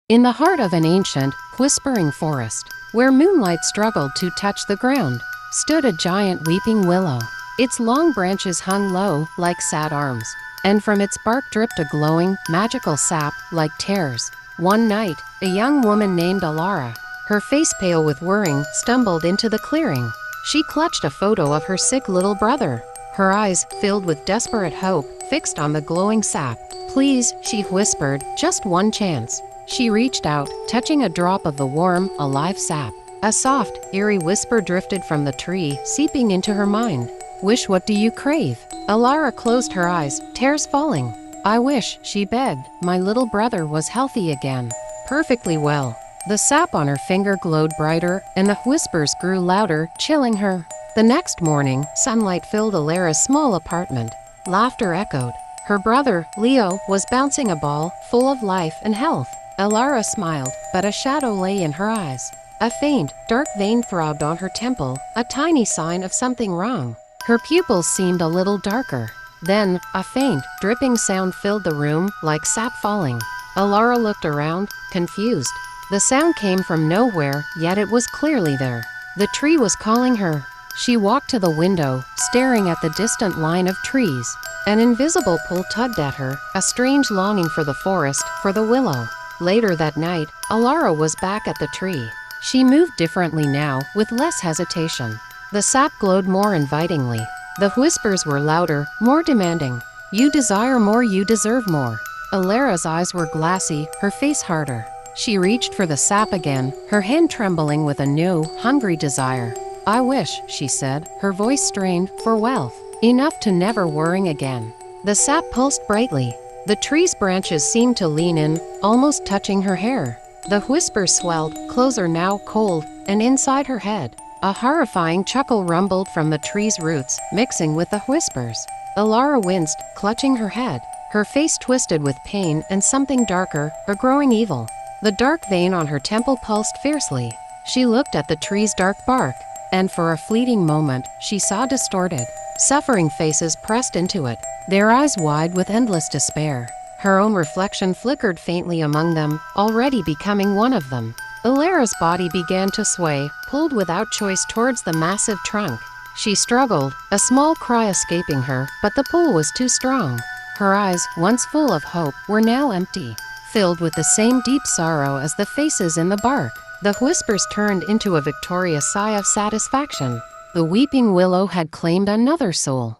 In the heart of an ancient, whispering forest, where moonlight struggled to touch the ground, stood a giant weeping willow. Its long branches hung low, like sad arms, and from its bark dripped a glowing, magical sap, like tears. One night, a young woman named Alara, her face pale with worrying, stumbled into the clearing. She clutched a photo of her sick little brother, her eyes, filled with desperate hope, fixed on the glowing sap. "Please," she whispered, "just one chance." She reached out, touching a drop of the warm, alive sap. A soft, eerie whisper drifted from the tree, seeping into her mind. "Wish, what do you crave?" Alara closed her eyes, tears falling. "I wish," she begged, "my little brother was healthy again. Perfectly well." The sap on her finger glowed brighter, and the whispers grew louder, chilling her. The next morning, sunlight filled Alara's small apartment. Laughter echoed. Her brother, Leo, was bouncing a ball, full of life and health. Alara smiled, but a shadow lay in her eyes. A faint, dark vein throbbed on her temple, a tiny sign of something wrong. Her pupils seemed a little darker. Then, a faint, dripping sound filled the room, like sap falling. Alara looked around, confused. The sound came from nowhere, yet it was clearly there. The tree was calling her. She walked to the window, staring at the distant line of trees. An invisible pull tugged at her, a strange longing for the forest, for the willow. Later that night, Alara was back at the tree. She moved differently now, with less hesitation. The sap glowed more invitingly. The whispers were louder, more demanding. "You desire more, you deserve more." Alara's eyes were glassy, her face harder. She reached for the sap again, her hand trembling with a new, hungry desire. "I wish," she said, her voice strained, "for wealth. Enough to never worry again." The sap pulsed brightly. The tree's branches seemed to lean in, almost touching her hair. The whispers swelled, closer now, cold, and inside her head, a horrifying chuckle rumbled from the tree's roots, mixing with the whispers. Alara winced, clutching her head, her face twisted with pain and something darker, a growing evil. The dark vein on her temple pulsed fiercely. She looked at the tree's dark bark, and for a fleeting moment, she saw distorted, suffering faces pressed into it, their eyes wide with endless despair. Her own reflection flickered faintly among them, already becoming one of them. Alara's body began to sway, pulled without choice towards the massive trunk. She struggled, a small cry escaping her, but the pull was too strong. Her eyes, once full of hope, were now empty, filled with the same deep sorrow as the faces in the bark. The whispers turned into a victorious sigh of satisfaction. The weeping willow had claimed another soul.